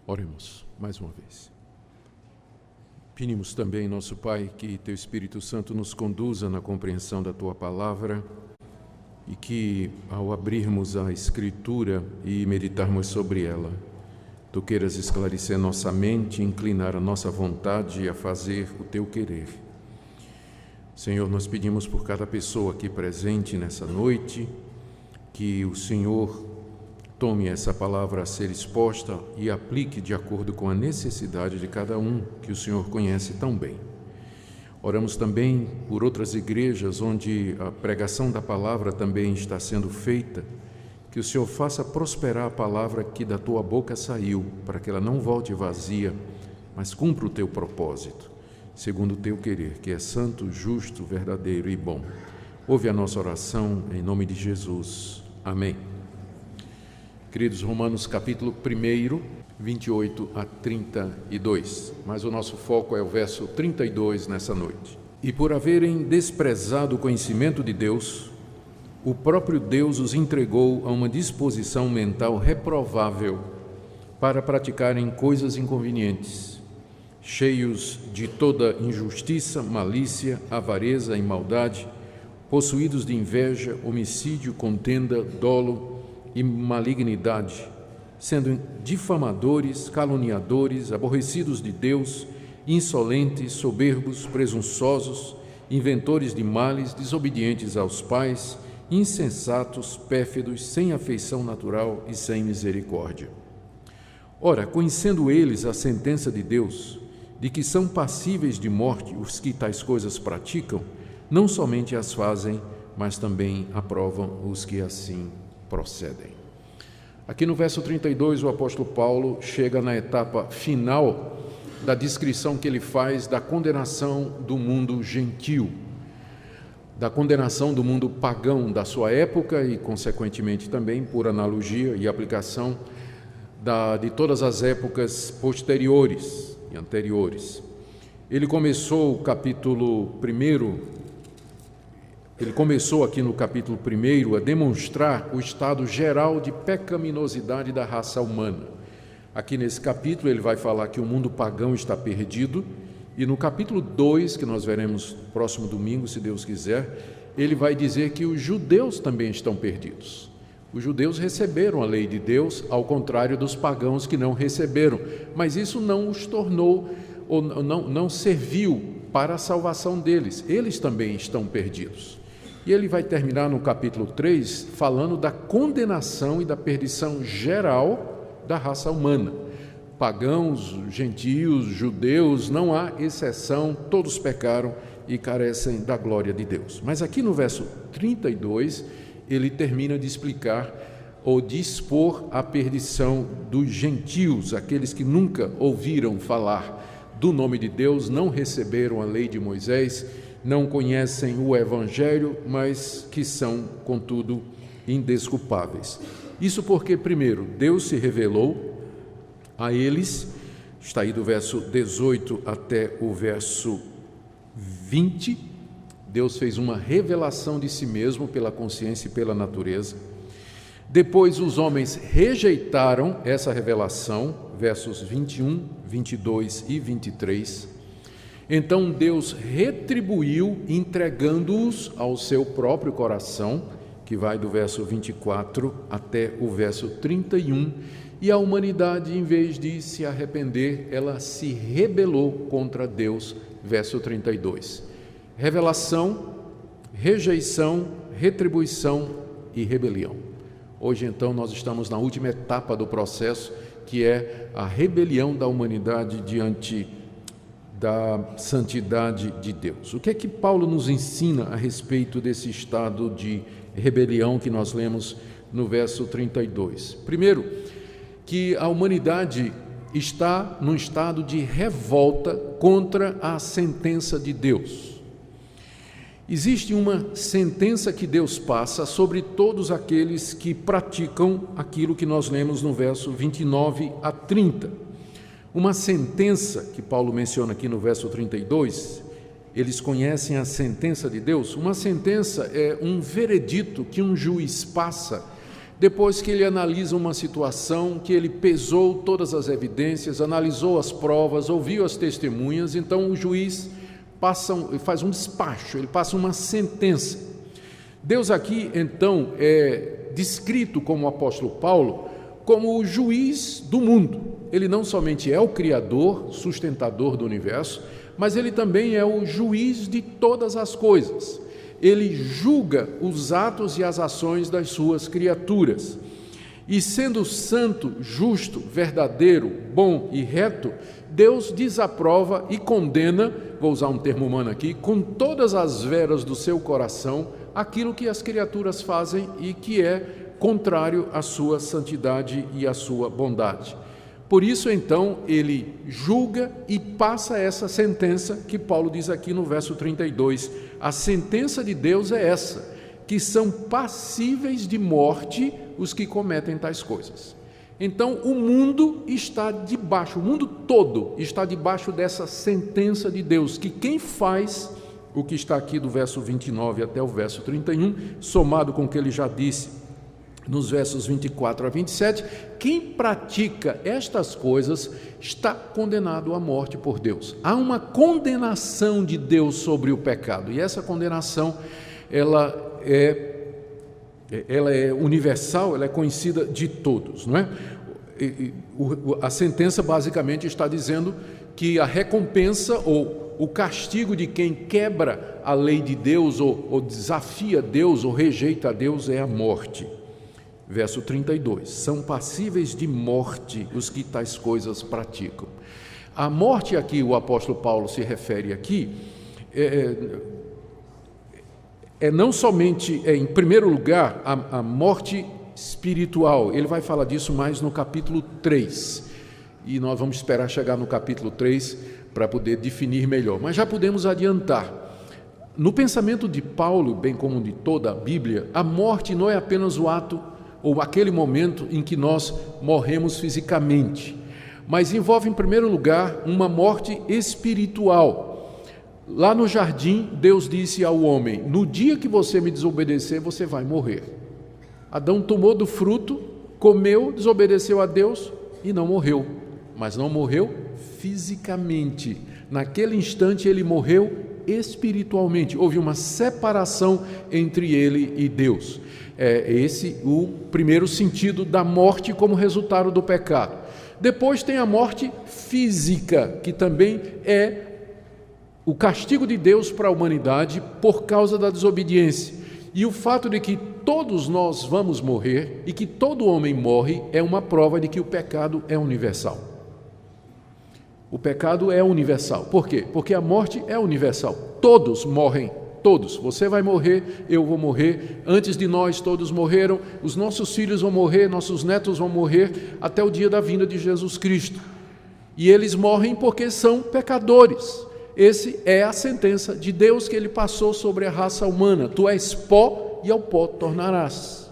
Oremos mais uma vez. Pedimos também, nosso Pai, que Teu Espírito Santo nos conduza na compreensão da Tua Palavra e que, ao abrirmos a Escritura e meditarmos sobre ela, Tu queiras esclarecer nossa mente, inclinar a nossa vontade a fazer o Teu querer. Senhor, nós pedimos por cada pessoa aqui presente nessa noite, que o Senhor tome essa palavra a ser exposta e aplique de acordo com a necessidade de cada um, que o Senhor conhece tão bem. Oramos também por outras igrejas onde a pregação da palavra também está sendo feita, que o Senhor faça prosperar a palavra que da Tua boca saiu, para que ela não volte vazia, mas cumpra o Teu propósito, segundo o Teu querer, que é santo, justo, verdadeiro e bom. Ouve a nossa oração em nome de Jesus. Amém. Queridos, Romanos capítulo 1, 28 a 32, mas o nosso foco é o verso 32 nessa noite. E por haverem desprezado o conhecimento de Deus, o próprio Deus os entregou a uma disposição mental reprovável para praticarem coisas inconvenientes, cheios de toda injustiça, malícia, avareza e maldade, possuídos de inveja, homicídio, contenda, dolo e malignidade, sendo difamadores, caluniadores, aborrecidos de Deus, insolentes, soberbos, presunçosos, inventores de males, desobedientes aos pais, insensatos, pérfidos, sem afeição natural e sem misericórdia. Ora, conhecendo eles a sentença de Deus, de que são passíveis de morte os que tais coisas praticam, não somente as fazem, mas também aprovam os que assim procedem. Aqui no verso 32, o apóstolo Paulo chega na etapa final da descrição que ele faz da condenação do mundo gentil, da condenação do mundo pagão da sua época e, consequentemente, também por analogia e aplicação de todas as épocas posteriores e anteriores. Ele começou o capítulo 1. Ele começou aqui no capítulo 1 a demonstrar o estado geral de pecaminosidade da raça humana. Aqui nesse capítulo ele vai falar que o mundo pagão está perdido, e no capítulo 2, que nós veremos no próximo domingo, se Deus quiser, ele vai dizer que os judeus também estão perdidos. Os judeus receberam a lei de Deus, ao contrário dos pagãos que não receberam, mas isso não os tornou, ou não serviu para a salvação deles. Eles também estão perdidos. E ele vai terminar no capítulo 3 falando da condenação e da perdição geral da raça humana. Pagãos, gentios, judeus, não há exceção, todos pecaram e carecem da glória de Deus. Mas aqui no verso 32, ele termina de explicar ou de expor a perdição dos gentios, aqueles que nunca ouviram falar do nome de Deus, não receberam a lei de Moisés, não conhecem o Evangelho, mas que são, contudo, indesculpáveis. Isso porque, primeiro, Deus se revelou a eles, está aí do verso 18 até o verso 20, Deus fez uma revelação de si mesmo pela consciência e pela natureza. Depois os homens rejeitaram essa revelação, versos 21, 22 e 23. Então Deus retribuiu, entregando-os ao seu próprio coração, que vai do verso 24 até o verso 31, e a humanidade, em vez de se arrepender, ela se rebelou contra Deus, verso 32. Revelação, rejeição, retribuição e rebelião. Hoje, então, nós estamos na última etapa do processo, que é a rebelião da humanidade diante da santidade de Deus. O que é que Paulo nos ensina a respeito desse estado de rebelião que nós lemos no verso 32? Primeiro, que a humanidade está num estado de revolta contra a sentença de Deus. Existe uma sentença que Deus passa sobre todos aqueles que praticam aquilo que nós lemos no verso 29 a 30. Uma sentença que Paulo menciona aqui no verso 32, eles conhecem a sentença de Deus. Uma sentença é um veredito que um juiz passa Depois que ele analisa uma situação, que ele pesou todas as evidências, analisou as provas, ouviu as testemunhas, então o juiz faz um despacho, ele passa uma sentença. Deus aqui, então, é descrito como o apóstolo Paulo, como o juiz do mundo. Ele não somente é o criador, sustentador do universo, mas ele também é o juiz de todas as coisas. Ele julga os atos e as ações das suas criaturas. E sendo santo, justo, verdadeiro, bom e reto, Deus desaprova e condena, vou usar um termo humano aqui, com todas as veras do seu coração, aquilo que as criaturas fazem e que é contrário à sua santidade e à sua bondade. Por isso, então, ele julga e passa essa sentença que Paulo diz aqui no verso 32. A sentença de Deus é essa, que são passíveis de morte os que cometem tais coisas. Então, o mundo todo está debaixo dessa sentença de Deus, que quem faz o que está aqui do verso 29 até o verso 31, somado com o que ele já disse nos versos 24 a 27, quem pratica estas coisas está condenado à morte por Deus. Há uma condenação de Deus sobre o pecado, e essa condenação ela é universal, ela é conhecida de todos, não é? A sentença basicamente está dizendo que a recompensa ou o castigo de quem quebra a lei de Deus ou desafia Deus ou rejeita a Deus é a morte. Verso 32, são passíveis de morte os que tais coisas praticam. A morte aqui, o apóstolo Paulo se refere aqui, não somente, em primeiro lugar, a morte espiritual. Ele vai falar disso mais no capítulo 3, e nós vamos esperar chegar no capítulo 3 para poder definir melhor, mas já podemos adiantar. No pensamento de Paulo, bem como de toda a Bíblia, a morte não é apenas o ato ou aquele momento em que nós morremos fisicamente, mas envolve, em primeiro lugar, uma morte espiritual. Lá no jardim, Deus disse ao homem: no dia que você me desobedecer, você vai morrer. Adão tomou do fruto, comeu, desobedeceu a Deus e não morreu, mas não morreu fisicamente. Naquele instante ele morreu espiritualmente, houve uma separação entre ele e Deus. É esse o primeiro sentido da morte como resultado do pecado. Depois tem a morte física, que também é o castigo de Deus para a humanidade por causa da desobediência. E o fato de que todos nós vamos morrer e que todo homem morre é uma prova de que o pecado é universal. O pecado é universal. Por quê? Porque a morte é universal. Todos morrem. Todos, você vai morrer, eu vou morrer, antes de nós todos morreram, os nossos filhos vão morrer, nossos netos vão morrer, até o dia da vinda de Jesus Cristo. E eles morrem porque são pecadores. Essa é a sentença de Deus que ele passou sobre a raça humana. Tu és pó e ao pó tornarás.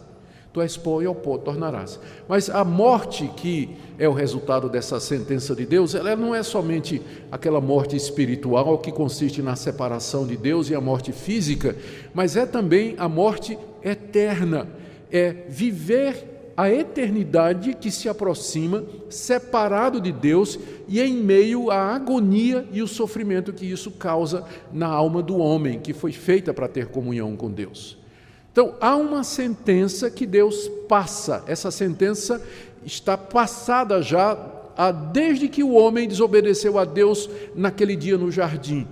Tu és pó e ao pó tornarás. Mas a morte que é o resultado dessa sentença de Deus, ela não é somente aquela morte espiritual que consiste na separação de Deus e a morte física, mas é também a morte eterna. É viver a eternidade que se aproxima, separado de Deus e em meio à agonia e o sofrimento que isso causa na alma do homem, que foi feita para ter comunhão com Deus. Então, há uma sentença que Deus passa. Essa sentença está passada já desde que o homem desobedeceu a Deus naquele dia no jardim.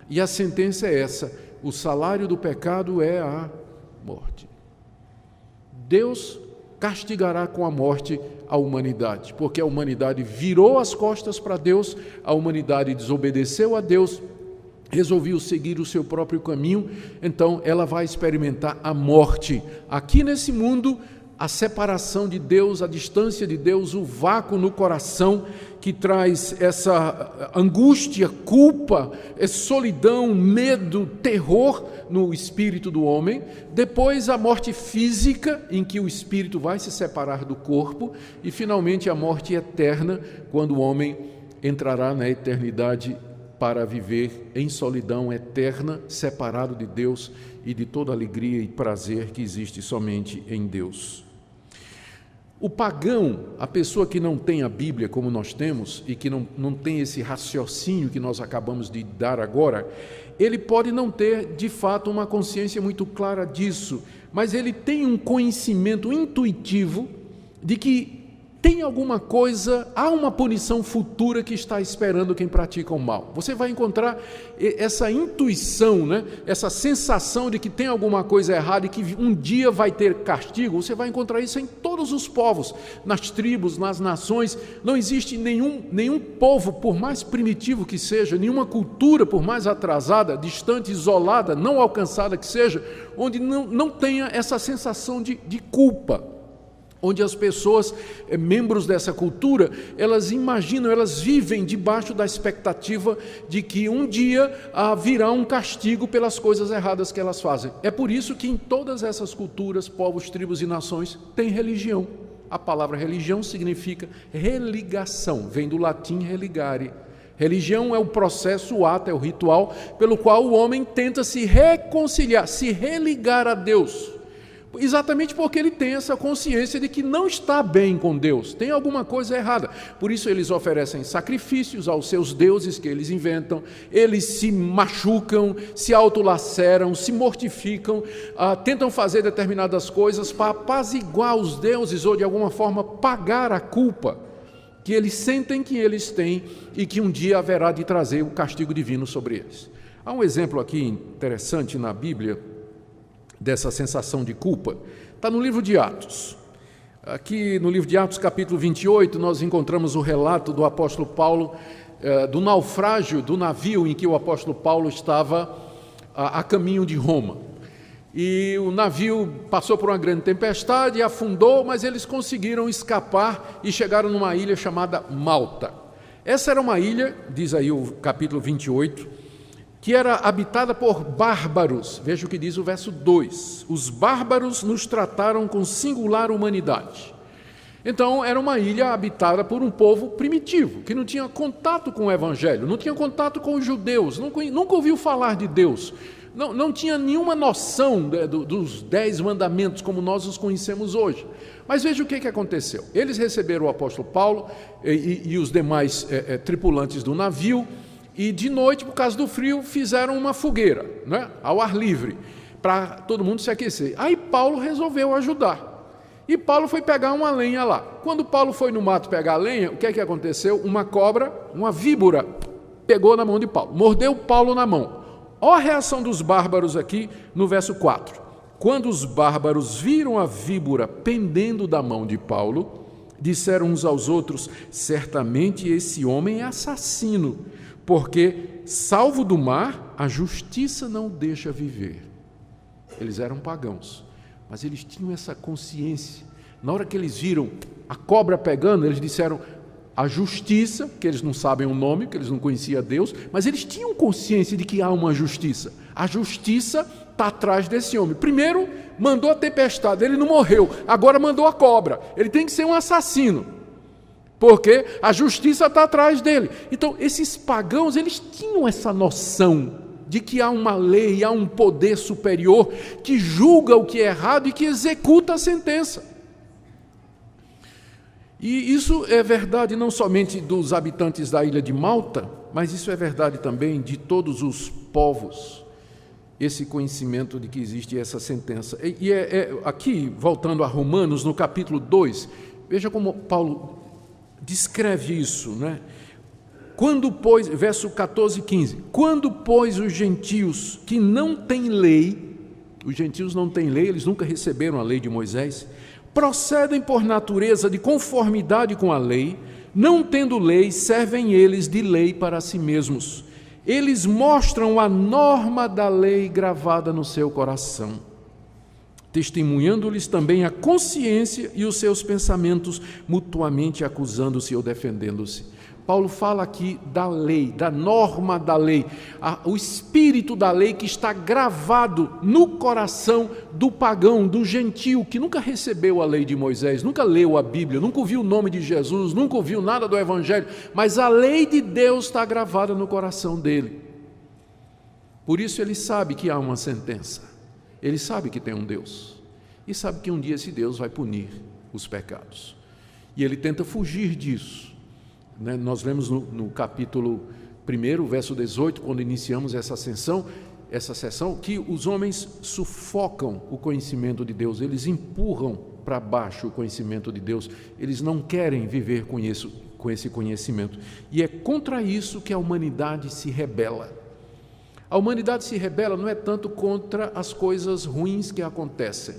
E a sentença é essa: o salário do pecado é a morte. Deus castigará com a morte a humanidade, porque a humanidade virou as costas para Deus, a humanidade desobedeceu a Deus, resolveu seguir o seu próprio caminho, então ela vai experimentar a morte. Aqui nesse mundo, a separação de Deus, a distância de Deus, o vácuo no coração que traz essa angústia, culpa, solidão, medo, terror no espírito do homem. Depois a morte física, em que o espírito vai se separar do corpo, e finalmente a morte eterna, quando o homem entrará na eternidade para viver em solidão eterna, separado de Deus e de toda alegria e prazer que existe somente em Deus. O pagão, a pessoa que não tem a Bíblia como nós temos e que não tem esse raciocínio que nós acabamos de dar agora, ele pode não ter, de fato, uma consciência muito clara disso, mas ele tem um conhecimento intuitivo de que tem alguma coisa, há uma punição futura que está esperando quem pratica o mal. Você vai encontrar essa intuição, né? Essa sensação de que tem alguma coisa errada e que um dia vai ter castigo. Você vai encontrar isso em todos os povos, nas tribos, nas nações. Não existe nenhum povo, por mais primitivo que seja, nenhuma cultura, por mais atrasada, distante, isolada, não alcançada que seja, onde não tenha essa sensação de culpa. Onde as pessoas, membros dessa cultura, elas imaginam, elas vivem debaixo da expectativa de que um dia virá um castigo pelas coisas erradas que elas fazem. É por isso que em todas essas culturas, povos, tribos e nações, tem religião. A palavra religião significa religação, vem do latim religare. Religião é o processo, o ato, é o ritual pelo qual o homem tenta se reconciliar, se religar a Deus. Exatamente porque ele tem essa consciência de que não está bem com Deus, tem alguma coisa errada. Por isso eles oferecem sacrifícios aos seus deuses que eles inventam, eles se machucam, se autolaceram, se mortificam, tentam fazer determinadas coisas para apaziguar os deuses ou de alguma forma pagar a culpa que eles sentem que eles têm e que um dia haverá de trazer o castigo divino sobre eles. Há um exemplo aqui interessante na Bíblia dessa sensação de culpa, está no livro de Atos. Aqui no livro de Atos, capítulo 28, nós encontramos o relato do apóstolo Paulo, do naufrágio do navio em que o apóstolo Paulo estava a caminho de Roma. E o navio passou por uma grande tempestade e afundou, mas eles conseguiram escapar e chegaram numa ilha chamada Malta. Essa era uma ilha, diz aí o capítulo 28, que era habitada por bárbaros. Veja o que diz o verso 2. Os bárbaros nos trataram com singular humanidade. Então, era uma ilha habitada por um povo primitivo, que não tinha contato com o Evangelho, não tinha contato com os judeus, nunca ouviu falar de Deus, não tinha nenhuma noção dos 10 mandamentos como nós os conhecemos hoje. Mas veja o que aconteceu. Eles receberam o apóstolo Paulo e os demais tripulantes do navio, e de noite, por causa do frio, fizeram uma fogueira, né, ao ar livre, para todo mundo se aquecer. Aí Paulo resolveu ajudar. E Paulo foi pegar uma lenha lá. Quando Paulo foi no mato pegar a lenha, o que aconteceu? Uma cobra, uma víbora, pegou na mão de Paulo, mordeu Paulo na mão. Olha a reação dos bárbaros aqui no verso 4. Quando os bárbaros viram a víbora pendendo da mão de Paulo, disseram uns aos outros: certamente esse homem é assassino, porque, salvo do mar, a justiça não o deixa viver. Eles eram pagãos, mas eles tinham essa consciência. Na hora que eles viram a cobra pegando, eles disseram: a justiça, que eles não sabem o nome, que eles não conheciam Deus, mas eles tinham consciência de que há uma justiça. A justiça está atrás desse homem. Primeiro, mandou a tempestade, ele não morreu. Agora mandou a cobra. Ele tem que ser um assassino, porque a justiça está atrás dele. Então, esses pagãos, eles tinham essa noção de que há uma lei, há um poder superior que julga o que é errado e que executa a sentença. E isso é verdade não somente dos habitantes da ilha de Malta, mas isso é verdade também de todos os povos, esse conhecimento de que existe essa sentença. E aqui, voltando a Romanos, no capítulo 2, veja como Paulo descreve isso, né? Quando, pois, verso 14 e 15, quando, pois, os gentios que não têm lei, os gentios não têm lei, eles nunca receberam a lei de Moisés, procedem por natureza de conformidade com a lei, não tendo lei, servem eles de lei para si mesmos. Eles mostram a norma da lei gravada no seu coração, testemunhando-lhes também a consciência e os seus pensamentos, mutuamente acusando-se ou defendendo-se. Paulo fala aqui da lei, da norma da lei, o espírito da lei que está gravado no coração do pagão, do gentio, que nunca recebeu a lei de Moisés, nunca leu a Bíblia, nunca ouviu o nome de Jesus, nunca ouviu nada do Evangelho, mas a lei de Deus está gravada no coração dele. Por isso ele sabe que há uma sentença, ele sabe que tem um Deus, e sabe que um dia esse Deus vai punir os pecados. E ele tenta fugir disso. Nós lemos no capítulo 1, verso 18, quando iniciamos essa sessão, que os homens sufocam o conhecimento de Deus, eles empurram para baixo o conhecimento de Deus, eles não querem viver com esse conhecimento. E é contra isso que a humanidade se rebela. A humanidade se rebela não é tanto contra as coisas ruins que acontecem.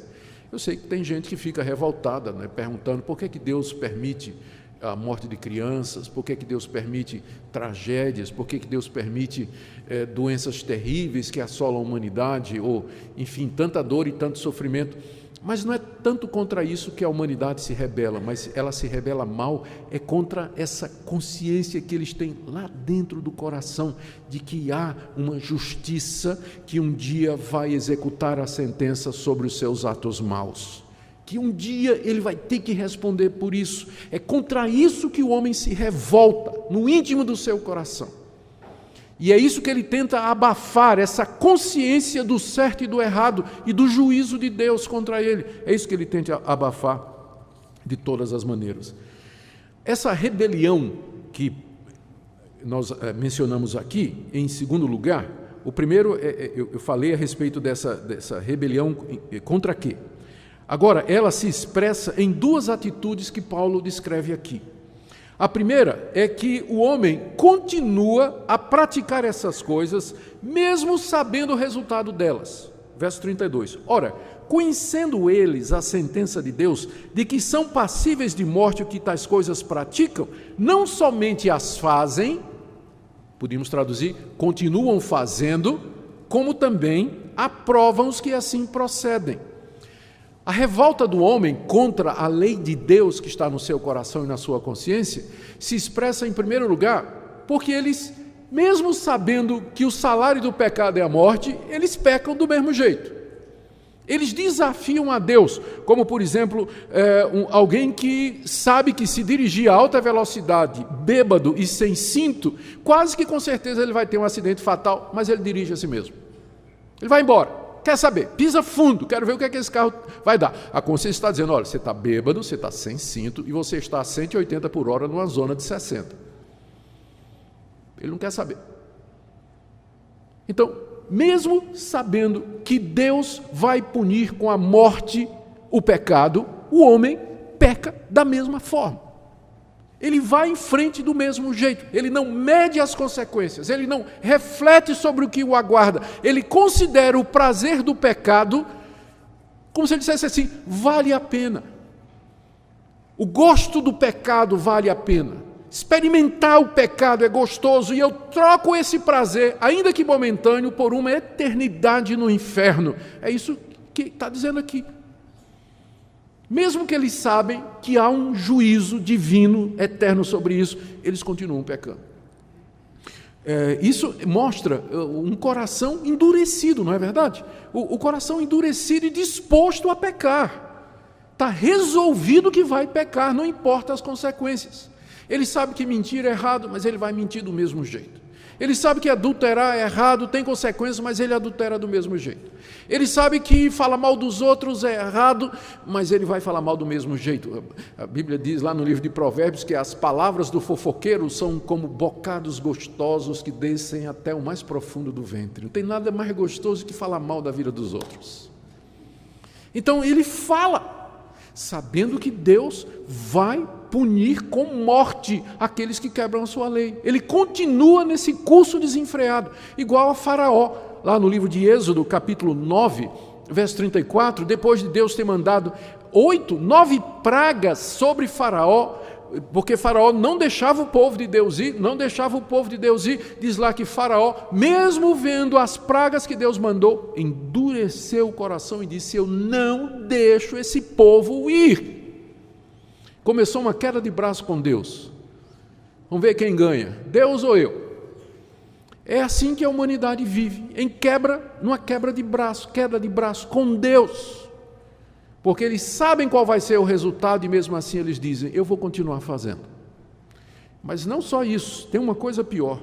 Eu sei que tem gente que fica revoltada, perguntando por que Deus permite a morte de crianças, por que Deus permite tragédias, por que Deus permite doenças terríveis que assolam a humanidade, ou, enfim, tanta dor e tanto sofrimento. Mas não é tanto contra isso que a humanidade se rebela, mas ela se rebela mal, é contra essa consciência que eles têm lá dentro do coração, de que há uma justiça que um dia vai executar a sentença sobre os seus atos maus. Que um dia ele vai ter que responder por isso. É contra isso que o homem se revolta, no íntimo do seu coração. E é isso que ele tenta abafar, essa consciência do certo e do errado, e do juízo de Deus contra ele. É isso que ele tenta abafar de todas as maneiras. Essa rebelião que nós mencionamos aqui, em segundo lugar, o primeiro, eu falei a respeito dessa rebelião contra quê? Agora, ela se expressa em duas atitudes que Paulo descreve aqui. A primeira é que o homem continua a praticar essas coisas, mesmo sabendo o resultado delas. Verso 32. Ora, conhecendo eles a sentença de Deus, de que são passíveis de morte o que tais coisas praticam, não somente as fazem, podemos traduzir, continuam fazendo, como também aprovam os que assim procedem. A revolta do homem contra a lei de Deus que está no seu coração e na sua consciência se expressa, em primeiro lugar, porque eles, mesmo sabendo que o salário do pecado é a morte, eles pecam do mesmo jeito. Eles desafiam a Deus, como, por exemplo, alguém que sabe que se dirigir a alta velocidade, bêbado e sem cinto, quase que com certeza ele vai ter um acidente fatal, mas ele dirige a si mesmo. Ele vai embora. Quer saber? Pisa fundo, quero ver o que é que esse carro vai dar. A consciência está dizendo, olha, você está bêbado, você está sem cinto e você está a 180 por hora numa zona de 60. Ele não quer saber. Então, mesmo sabendo que Deus vai punir com a morte o pecado, o homem peca da mesma forma. Ele vai em frente do mesmo jeito, ele não mede as consequências, ele não reflete sobre o que o aguarda, ele considera o prazer do pecado como se ele dissesse assim, vale a pena. O gosto do pecado vale a pena. Experimentar o pecado é gostoso e eu troco esse prazer, ainda que momentâneo, por uma eternidade no inferno. É isso que está dizendo aqui. Mesmo que eles sabem que há um juízo divino eterno sobre isso, eles continuam pecando. Isso mostra um coração endurecido, não é verdade? O coração endurecido e disposto a pecar. Está resolvido que vai pecar, não importa as consequências. Ele sabe que mentir é errado, mas ele vai mentir do mesmo jeito. Ele sabe que adulterar é errado, tem consequências, mas ele adultera do mesmo jeito. Ele sabe que falar mal dos outros é errado, mas ele vai falar mal do mesmo jeito. A Bíblia diz lá no livro de Provérbios que as palavras do fofoqueiro são como bocados gostosos que descem até o mais profundo do ventre. Não tem nada mais gostoso que falar mal da vida dos outros. Então ele fala, sabendo que Deus vai punir com morte aqueles que quebram a sua lei. Ele continua nesse curso desenfreado, igual a Faraó, lá no livro de Êxodo, capítulo 9, verso 34, depois de Deus ter mandado 9 pragas sobre Faraó, porque Faraó não deixava o povo de Deus ir, diz lá que Faraó, mesmo vendo as pragas que Deus mandou, endureceu o coração e disse, eu não deixo esse povo ir. Começou uma queda de braço com Deus. Vamos ver quem ganha, Deus ou eu? É assim que a humanidade vive, numa queda de braço com Deus. Porque eles sabem qual vai ser o resultado e mesmo assim eles dizem, eu vou continuar fazendo. Mas não só isso, tem uma coisa pior.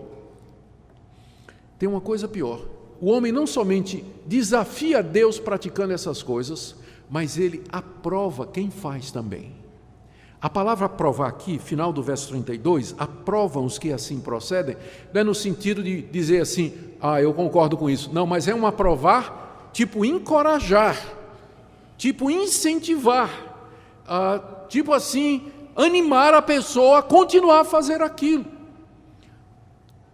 O homem não somente desafia Deus praticando essas coisas, mas ele aprova quem faz também. A palavra aprovar aqui, final do verso 32, aprovam os que assim procedem, não é no sentido de dizer assim, eu concordo com isso. Não, mas é um aprovar, tipo encorajar, tipo incentivar, tipo assim, animar a pessoa a continuar a fazer aquilo.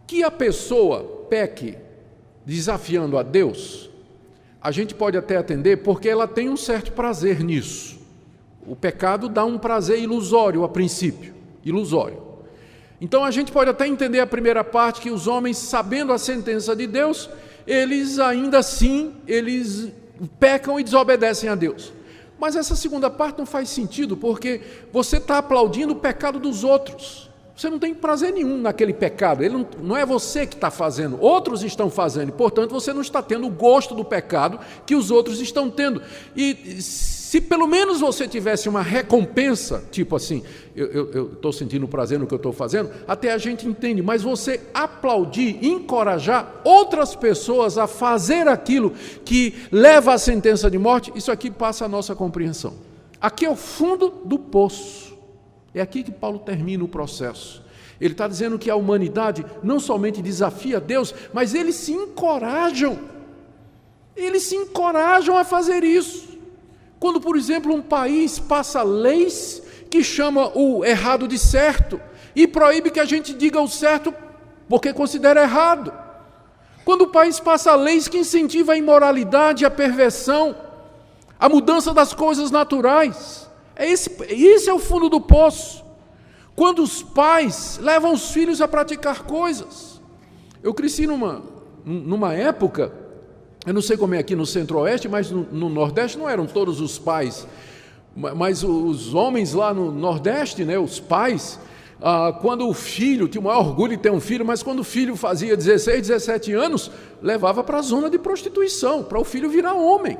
Que a pessoa peque desafiando a Deus, a gente pode até atender porque ela tem um certo prazer nisso. O pecado dá um prazer ilusório a princípio, ilusório. Então a gente pode até entender a primeira parte, que os homens, sabendo a sentença de Deus, eles ainda assim, eles pecam e desobedecem a Deus. Mas essa segunda parte não faz sentido, porque você está aplaudindo o pecado dos outros. Você não tem prazer nenhum naquele pecado, ele não é você que está fazendo, outros estão fazendo, e, portanto, você não está tendo o gosto do pecado que os outros estão tendo. E se pelo menos você tivesse uma recompensa, tipo assim, eu estou sentindo prazer no que eu estou fazendo, até a gente entende, mas você aplaudir, encorajar outras pessoas a fazer aquilo que leva à sentença de morte, isso aqui passa a nossa compreensão. Aqui é o fundo do poço. É aqui que Paulo termina o processo. Ele está dizendo que a humanidade não somente desafia Deus, mas eles se encorajam. Eles se encorajam a fazer isso. Quando, por exemplo, um país passa leis que chama o errado de certo e proíbe que a gente diga o certo porque considera errado. Quando o país passa leis que incentivam a imoralidade, a perversão, a mudança das coisas naturais. Esse é o fundo do poço. Quando os pais levam os filhos a praticar coisas. Eu cresci numa época, eu não sei como é aqui no Centro-Oeste, mas no Nordeste não eram todos os pais, mas os homens lá no Nordeste, né, os pais, quando o filho, tinha o maior orgulho de ter um filho, mas quando o filho fazia 16, 17 anos, levava para a zona de prostituição, para o filho virar homem.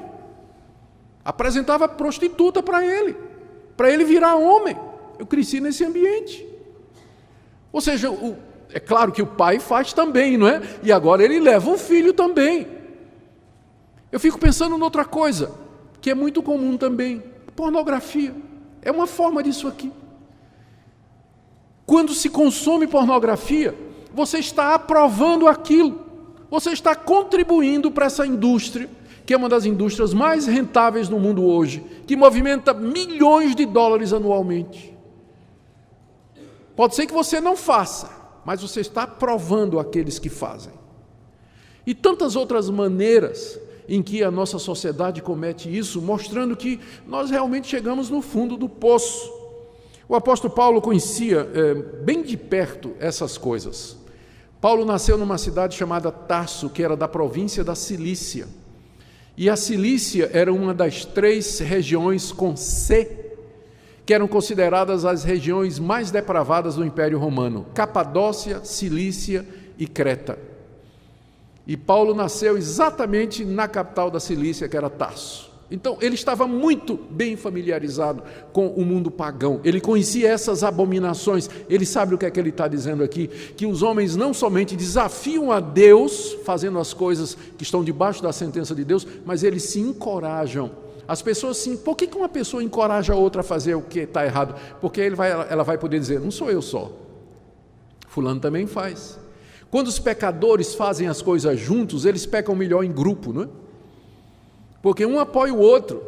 Apresentava prostituta para ele virar homem. Eu cresci nesse ambiente. Ou seja, é claro que o pai faz também, não é? E agora ele leva o filho também. Eu fico pensando em outra coisa, que é muito comum também. Pornografia. É uma forma disso aqui. Quando se consome pornografia, você está aprovando aquilo. Você está contribuindo para essa indústria, que é uma das indústrias mais rentáveis no mundo hoje, que movimenta milhões de dólares anualmente. Pode ser que você não faça, mas você está aprovando aqueles que fazem. E tantas outras maneiras em que a nossa sociedade comete isso, mostrando que nós realmente chegamos no fundo do poço. O apóstolo Paulo conhecia bem de perto essas coisas. Paulo nasceu numa cidade chamada Tarso, que era da província da Cilícia. E a Cilícia era uma das 3 regiões com C, que eram consideradas as regiões mais depravadas do Império Romano: Capadócia, Cilícia e Creta. E Paulo nasceu exatamente na capital da Cilícia, que era Tarso. Então, ele estava muito bem familiarizado com o mundo pagão. Ele conhecia essas abominações. Ele sabe o que é que ele está dizendo aqui, que os homens não somente desafiam a Deus, fazendo as coisas que estão debaixo da sentença de Deus, mas eles se encorajam. As pessoas sim, por que uma pessoa encoraja a outra a fazer o que está errado? Porque ela vai poder dizer, não sou eu só, fulano também faz. Quando os pecadores fazem as coisas juntos, eles pecam melhor em grupo, não é? Porque um apoia o outro.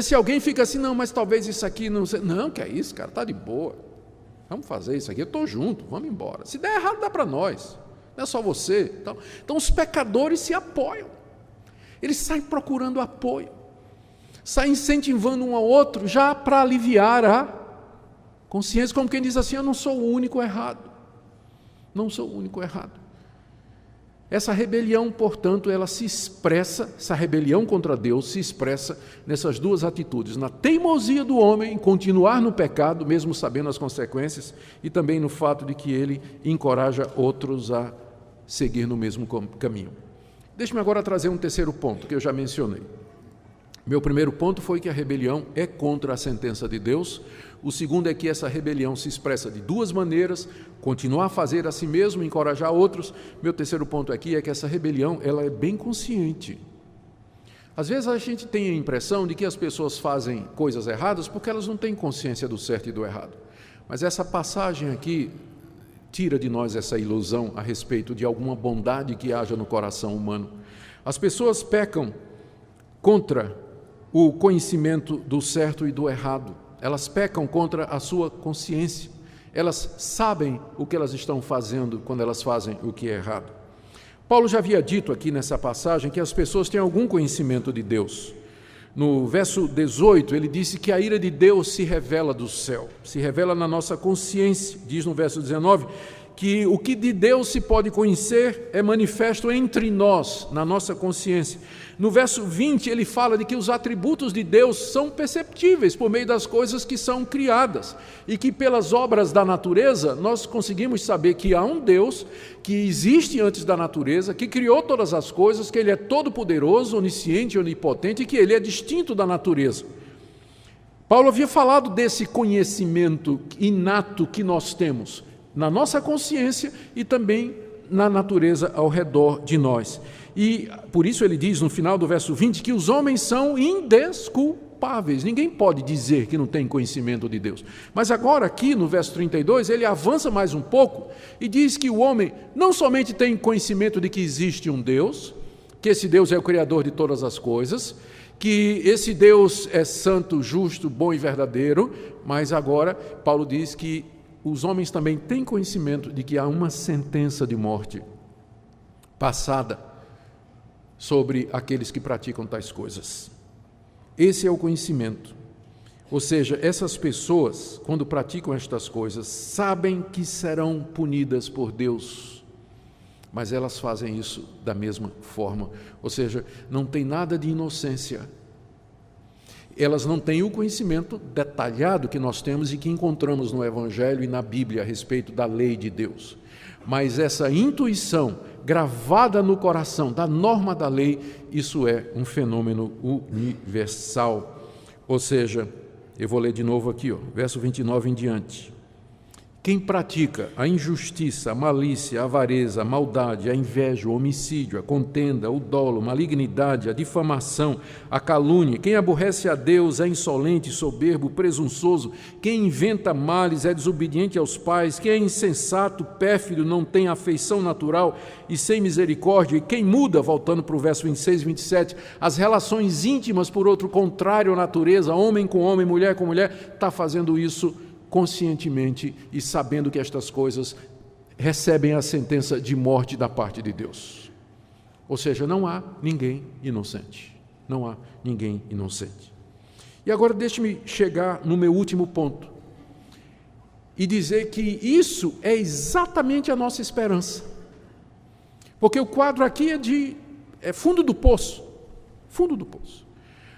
Se alguém fica assim, não, mas talvez isso aqui não seja. Não, que é isso, cara, está de boa. Vamos fazer isso aqui, eu estou junto, vamos embora. Se der errado, dá para nós. Não é só você. Então os pecadores se apoiam. Eles saem procurando apoio. Saem incentivando um ao outro, já para aliviar a consciência, como quem diz assim, eu não sou o único errado. Não sou o único errado. Essa rebelião, portanto, ela se expressa, essa rebelião contra Deus se expressa nessas 2 atitudes, na teimosia do homem em continuar no pecado, mesmo sabendo as consequências, e também no fato de que ele encoraja outros a seguir no mesmo caminho. Deixe-me agora trazer um terceiro ponto, que eu já mencionei. Meu primeiro ponto foi que a rebelião é contra a sentença de Deus. O segundo é que essa rebelião se expressa de 2 maneiras: continuar a fazer a si mesmo, encorajar outros. Meu terceiro ponto aqui é que essa rebelião ela é bem consciente. Às vezes a gente tem a impressão de que as pessoas fazem coisas erradas porque elas não têm consciência do certo e do errado. Mas essa passagem aqui tira de nós essa ilusão a respeito de alguma bondade que haja no coração humano. As pessoas pecam contra o conhecimento do certo e do errado. Elas pecam contra a sua consciência. Elas sabem o que elas estão fazendo quando elas fazem o que é errado. Paulo já havia dito aqui nessa passagem que as pessoas têm algum conhecimento de Deus. No verso 18, ele disse que a ira de Deus se revela do céu, se revela na nossa consciência. Diz no verso 19 que o que de Deus se pode conhecer é manifesto entre nós, na nossa consciência. No verso 20, ele fala de que os atributos de Deus são perceptíveis por meio das coisas que são criadas e que pelas obras da natureza nós conseguimos saber que há um Deus que existe antes da natureza, que criou todas as coisas, que Ele é todo-poderoso, onisciente, onipotente e que Ele é distinto da natureza. Paulo havia falado desse conhecimento inato que nós temos na nossa consciência e também na natureza ao redor de nós. E por isso ele diz no final do verso 20 que os homens são indesculpáveis. Ninguém pode dizer que não tem conhecimento de Deus. Mas agora aqui no verso 32 ele avança mais um pouco e diz que o homem não somente tem conhecimento de que existe um Deus, que esse Deus é o Criador de todas as coisas, que esse Deus é santo, justo, bom e verdadeiro, mas agora Paulo diz que os homens também têm conhecimento de que há uma sentença de morte passada sobre aqueles que praticam tais coisas. Esse é o conhecimento. Ou seja, essas pessoas, quando praticam estas coisas, sabem que serão punidas por Deus, mas elas fazem isso da mesma forma. Ou seja, não tem nada de inocência. Elas não têm o conhecimento detalhado que nós temos e que encontramos no Evangelho e na Bíblia a respeito da lei de Deus. Mas essa intuição gravada no coração da norma da lei, isso é um fenômeno universal. Ou seja, eu vou ler de novo aqui, verso 29 em diante. Quem pratica a injustiça, a malícia, a avareza, a maldade, a inveja, o homicídio, a contenda, o dolo, a malignidade, a difamação, a calúnia, quem aborrece a Deus é insolente, soberbo, presunçoso, quem inventa males é desobediente aos pais, quem é insensato, pérfido, não tem afeição natural e sem misericórdia, e quem muda, voltando para o verso 26 e 27, as relações íntimas por outro contrário à natureza, homem com homem, mulher com mulher, está fazendo isso conscientemente e sabendo que estas coisas recebem a sentença de morte da parte de Deus. Ou seja, não há ninguém inocente. Não há ninguém inocente. E agora deixe-me chegar no meu último ponto e dizer que isso é exatamente a nossa esperança. Porque o quadro aqui é fundo do poço. Fundo do poço.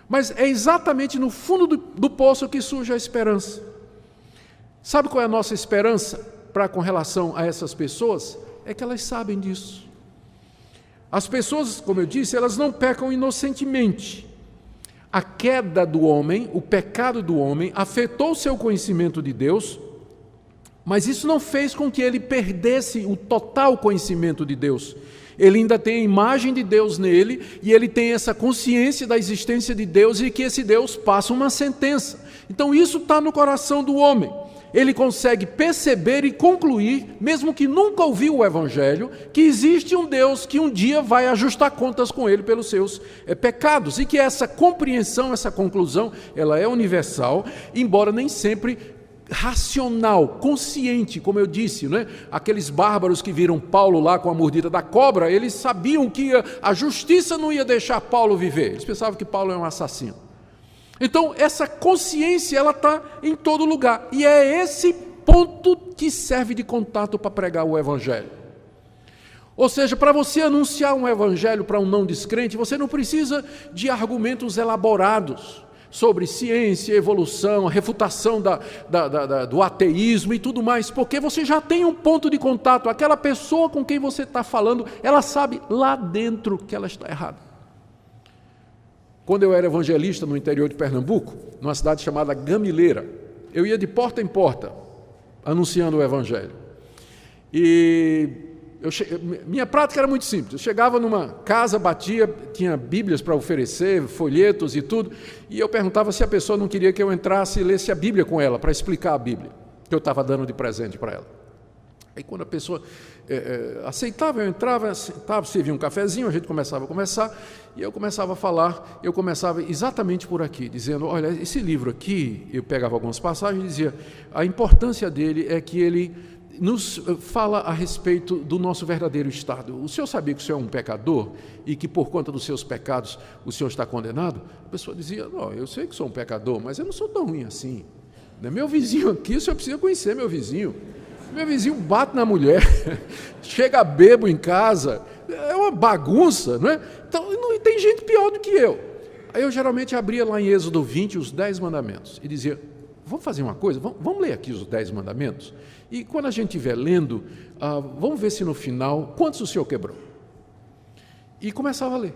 Mas é exatamente no fundo do poço que surge a esperança. Sabe qual é a nossa esperança com relação a essas pessoas? É que elas sabem disso. As pessoas, como eu disse, elas não pecam inocentemente. A queda do homem, o pecado do homem, afetou o seu conhecimento de Deus, mas isso não fez com que ele perdesse o total conhecimento de Deus. Ele ainda tem a imagem de Deus nele e ele tem essa consciência da existência de Deus e que esse Deus passa uma sentença. Então isso está no coração do homem. Ele consegue perceber e concluir, mesmo que nunca ouviu o Evangelho, que existe um Deus que um dia vai ajustar contas com ele pelos seus pecados, e que essa compreensão, essa conclusão, ela é universal, embora nem sempre racional, consciente, como eu disse, né? Aqueles bárbaros que viram Paulo lá com a mordida da cobra, eles sabiam que a justiça não ia deixar Paulo viver, eles pensavam que Paulo é um assassino. Então, essa consciência, ela está em todo lugar. E é esse ponto que serve de contato para pregar o Evangelho. Ou seja, para você anunciar um Evangelho para um não descrente, você não precisa de argumentos elaborados sobre ciência, evolução, a refutação do ateísmo e tudo mais, porque você já tem um ponto de contato. Aquela pessoa com quem você está falando, ela sabe lá dentro que ela está errada. Quando eu era evangelista no interior de Pernambuco, numa cidade chamada Gamileira, eu ia de porta em porta, anunciando o Evangelho. E Minha prática era muito simples. Eu chegava numa casa, batia, tinha bíblias para oferecer, folhetos e tudo, e eu perguntava se a pessoa não queria que eu entrasse e lesse a Bíblia com ela, para explicar a Bíblia, que eu estava dando de presente para ela. Aí quando a pessoa aceitava, eu entrava, sentava, servia um cafezinho, a gente começava a conversar, e eu começava a falar, eu começava exatamente por aqui, dizendo, olha, esse livro aqui, eu pegava algumas passagens e dizia, a importância dele é que ele nos fala a respeito do nosso verdadeiro estado. O senhor sabia que o senhor é um pecador e que por conta dos seus pecados o senhor está condenado? A pessoa dizia, não, eu sei que sou um pecador, mas eu não sou tão ruim assim. Meu vizinho aqui, o senhor precisa conhecer meu vizinho. Meu vizinho bate na mulher, chega bêbado em casa, é uma bagunça, não é? Então, não tem gente pior do que eu. Aí eu geralmente abria lá em Êxodo 20 os 10 mandamentos e dizia, vamos fazer uma coisa, vamos ler aqui os 10 mandamentos? E quando a gente estiver lendo, vamos ver se no final, quantos o senhor quebrou? E começava a ler,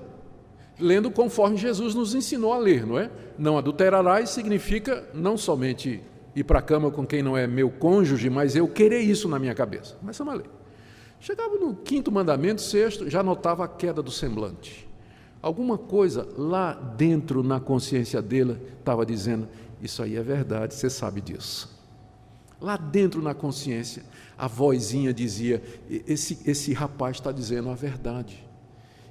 lendo conforme Jesus nos ensinou a ler, não é? Não adulterarás significa não somente ir para a cama com quem não é meu cônjuge, mas eu querer isso na minha cabeça. Começamos a ler. Chegava no 5º mandamento, 6º, já notava a queda do semblante. Alguma coisa lá dentro, na consciência dele, estava dizendo, isso aí é verdade, você sabe disso. Lá dentro na consciência, a vozinha dizia, esse rapaz está dizendo a verdade.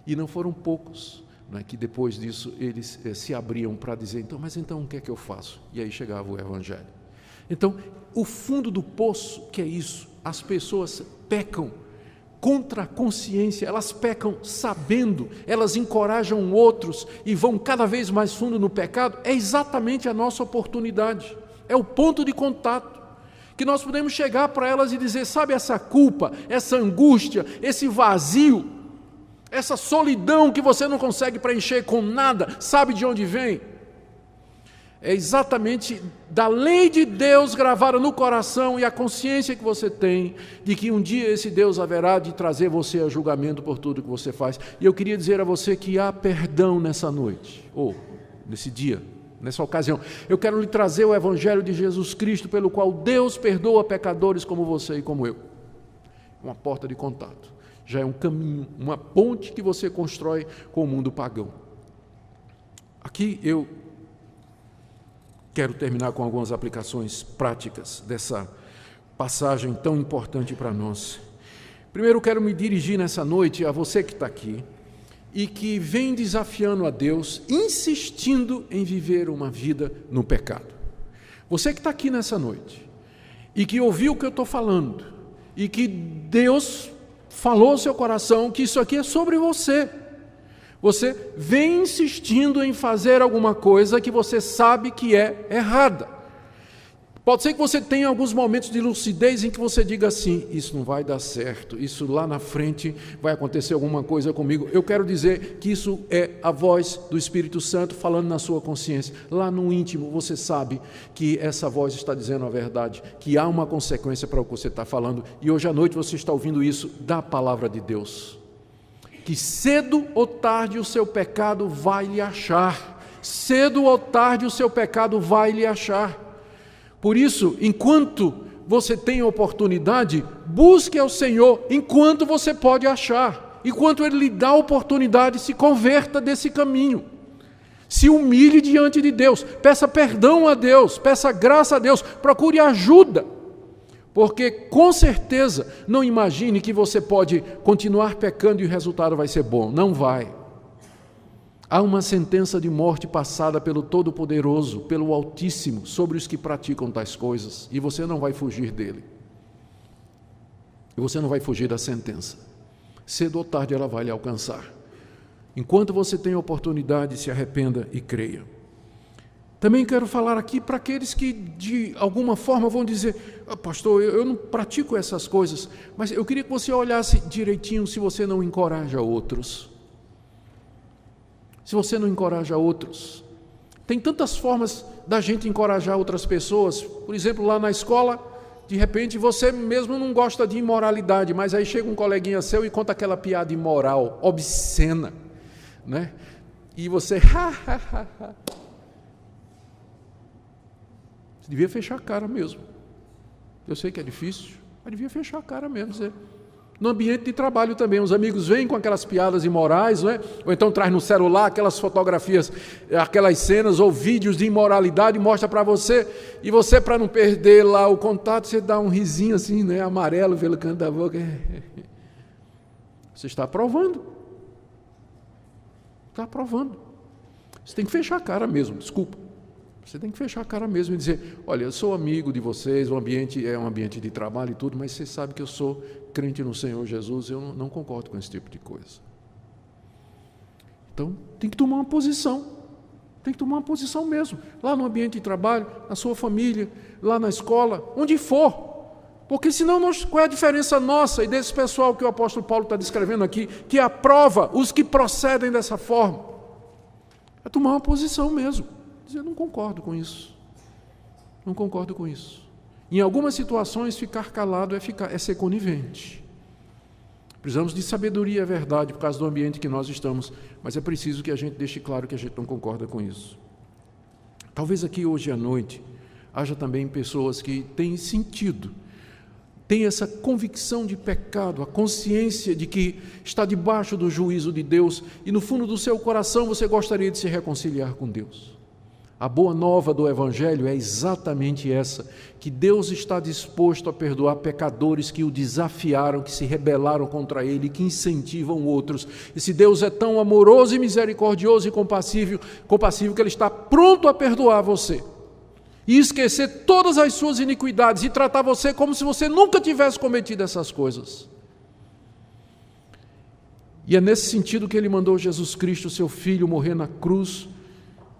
E não foram poucos, né, que depois disso eles se abriam para dizer, mas então o que é que eu faço? E aí chegava o Evangelho. Então, o fundo do poço, que é isso, as pessoas pecam contra a consciência, elas pecam sabendo, elas encorajam outros e vão cada vez mais fundo no pecado, é exatamente a nossa oportunidade, é o ponto de contato, que nós podemos chegar para elas e dizer, sabe essa culpa, essa angústia, esse vazio, essa solidão que você não consegue preencher com nada, sabe de onde vem? É exatamente da lei de Deus gravada no coração e a consciência que você tem de que um dia esse Deus haverá de trazer você a julgamento por tudo que você faz. E eu queria dizer a você que há perdão nessa noite, ou nesse dia, nessa ocasião. Eu quero lhe trazer o Evangelho de Jesus Cristo, pelo qual Deus perdoa pecadores como você e como eu. Uma porta de contato. Já é um caminho, uma ponte que você constrói com o mundo pagão. Aqui eu quero terminar com algumas aplicações práticas dessa passagem tão importante para nós. Primeiro, quero me dirigir nessa noite a você que está aqui e que vem desafiando a Deus, insistindo em viver uma vida no pecado. Você que está aqui nessa noite e que ouviu o que eu estou falando e que Deus falou ao seu coração que isso aqui é sobre você. Você vem insistindo em fazer alguma coisa que você sabe que é errada. Pode ser que você tenha alguns momentos de lucidez em que você diga assim, isso não vai dar certo, isso lá na frente vai acontecer alguma coisa comigo. Eu quero dizer que isso é a voz do Espírito Santo falando na sua consciência. Lá no íntimo você sabe que essa voz está dizendo a verdade, que há uma consequência para o que você está falando. E hoje à noite você está ouvindo isso da palavra de Deus. Que cedo ou tarde o seu pecado vai lhe achar. Cedo ou tarde o seu pecado vai lhe achar. Por isso, enquanto você tem oportunidade, busque ao Senhor enquanto você pode achar. Enquanto Ele lhe dá a oportunidade, se converta desse caminho. Se humilhe diante de Deus. Peça perdão a Deus. Peça graça a Deus. Procure ajuda. Porque, com certeza, não imagine que você pode continuar pecando e o resultado vai ser bom. Não vai. Há uma sentença de morte passada pelo Todo-Poderoso, pelo Altíssimo, sobre os que praticam tais coisas, e você não vai fugir dele. E você não vai fugir da sentença. Cedo ou tarde ela vai lhe alcançar. Enquanto você tem oportunidade, se arrependa e creia. Também quero falar aqui para aqueles que, de alguma forma, vão dizer, pastor, eu não pratico essas coisas, mas eu queria que você olhasse direitinho se você não encoraja outros. Se você não encoraja outros. Tem tantas formas da gente encorajar outras pessoas. Por exemplo, lá na escola, de repente você mesmo não gosta de imoralidade, mas aí chega um coleguinha seu e conta aquela piada imoral, obscena, né? E você, Você devia fechar a cara mesmo. Eu sei que é difícil, mas devia fechar a cara mesmo. Dizer, No ambiente de trabalho também, os amigos vêm com aquelas piadas imorais, não é? Ou então traz no celular aquelas fotografias, aquelas cenas ou vídeos de imoralidade, mostra para você, e você, para não perder lá o contato, você dá um risinho assim, né, amarelo pelo canto da boca. Você está aprovando. Está aprovando. Você tem que fechar a cara mesmo, desculpa. Você tem que fechar a cara mesmo e dizer, olha, eu sou amigo de vocês, o ambiente é um ambiente de trabalho e tudo, mas você sabe que eu sou crente no Senhor Jesus, eu não concordo com esse tipo de coisa. Então, tem que tomar uma posição. Tem que tomar uma posição mesmo. Lá no ambiente de trabalho, na sua família, lá na escola, onde for. Porque senão, qual é a diferença nossa e desse pessoal que o apóstolo Paulo está descrevendo aqui, que aprova os que procedem dessa forma? É tomar uma posição mesmo. Dizer, não concordo com isso. Não concordo com isso. Em algumas situações, ficar calado é ser conivente. Precisamos de sabedoria, é verdade, por causa do ambiente que nós estamos, mas é preciso que a gente deixe claro que a gente não concorda com isso. Talvez aqui hoje à noite haja também pessoas que têm sentido, têm essa convicção de pecado, a consciência de que está debaixo do juízo de Deus e no fundo do seu coração você gostaria de se reconciliar com Deus. A boa nova do Evangelho é exatamente essa, que Deus está disposto a perdoar pecadores que o desafiaram, que se rebelaram contra Ele, que incentivam outros. Esse Deus é tão amoroso e misericordioso e compassivo que Ele está pronto a perdoar você e esquecer todas as suas iniquidades e tratar você como se você nunca tivesse cometido essas coisas. E é nesse sentido que Ele mandou Jesus Cristo, seu Filho, morrer na cruz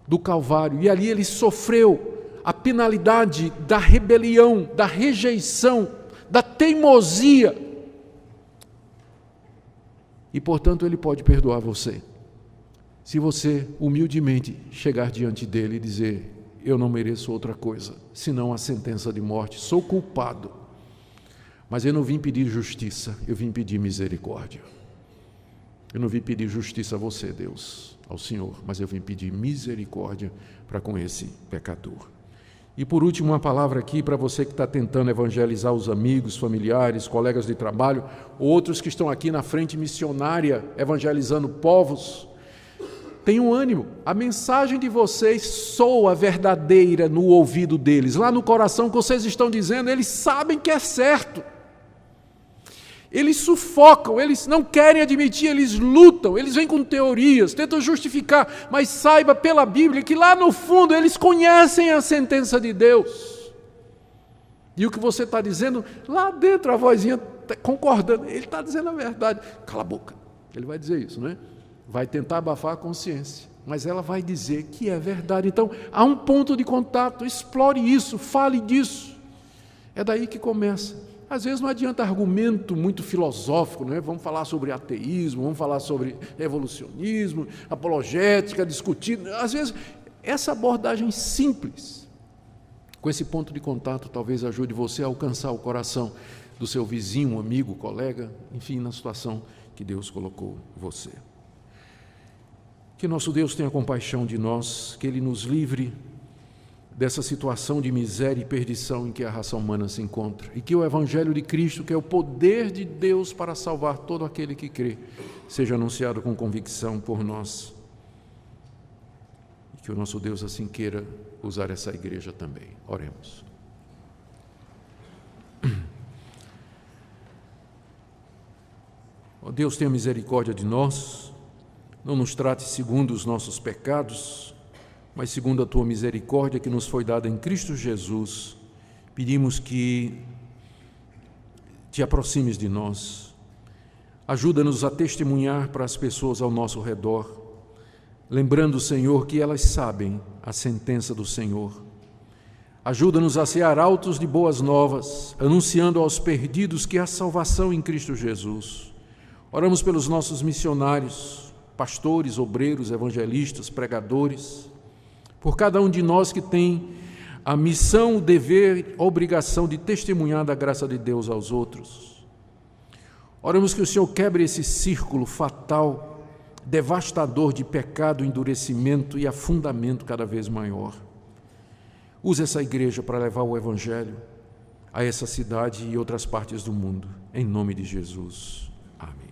do Calvário, e ali ele sofreu a penalidade da rebelião, da rejeição, da teimosia, e portanto ele pode perdoar você, se você humildemente chegar diante dele e dizer, eu não mereço outra coisa, senão a sentença de morte, sou culpado, mas eu não vim pedir justiça, eu vim pedir misericórdia. Eu não vim pedir justiça a você, Deus, ao Senhor, mas eu vim pedir misericórdia para com esse pecador. E por último, uma palavra aqui para você que está tentando evangelizar os amigos, familiares, colegas de trabalho, outros que estão aqui na frente missionária, evangelizando povos. Tenham ânimo, a mensagem de vocês soa verdadeira no ouvido deles, lá no coração que vocês estão dizendo, eles sabem que é certo. Eles sufocam, eles não querem admitir, eles lutam, eles vêm com teorias, tentam justificar, mas saiba pela Bíblia que lá no fundo eles conhecem a sentença de Deus. E o que você está dizendo, lá dentro a vozinha tá concordando, ele está dizendo a verdade. Cala a boca, ele vai dizer isso, não é? Vai tentar abafar a consciência, mas ela vai dizer que é verdade. Então, há um ponto de contato, explore isso, fale disso. É daí que começa. Às vezes não adianta argumento muito filosófico, não é? Vamos falar sobre ateísmo, vamos falar sobre evolucionismo, apologética, discutir. Às vezes, essa abordagem simples, com esse ponto de contato, talvez ajude você a alcançar o coração do seu vizinho, amigo, colega, enfim, na situação que Deus colocou você. Que nosso Deus tenha compaixão de nós, que Ele nos livre dessa situação de miséria e perdição em que a raça humana se encontra, e que o Evangelho de Cristo, que é o poder de Deus para salvar todo aquele que crê, seja anunciado com convicção por nós, e que o nosso Deus assim queira usar essa igreja também. Oremos. Ó Deus, tenha misericórdia de nós, não nos trate segundo os nossos pecados, mas segundo a Tua misericórdia que nos foi dada em Cristo Jesus, pedimos que Te aproximes de nós, ajuda-nos a testemunhar para as pessoas ao nosso redor, lembrando, Senhor, que elas sabem a sentença do Senhor. Ajuda-nos a ser arautos de boas novas, anunciando aos perdidos que há salvação em Cristo Jesus. Oramos pelos nossos missionários, pastores, obreiros, evangelistas, pregadores, por cada um de nós que tem a missão, o dever, a obrigação de testemunhar da graça de Deus aos outros. Oramos que o Senhor quebre esse círculo fatal, devastador de pecado, endurecimento e afundamento cada vez maior. Use essa igreja para levar o Evangelho a essa cidade e outras partes do mundo. Em nome de Jesus. Amém.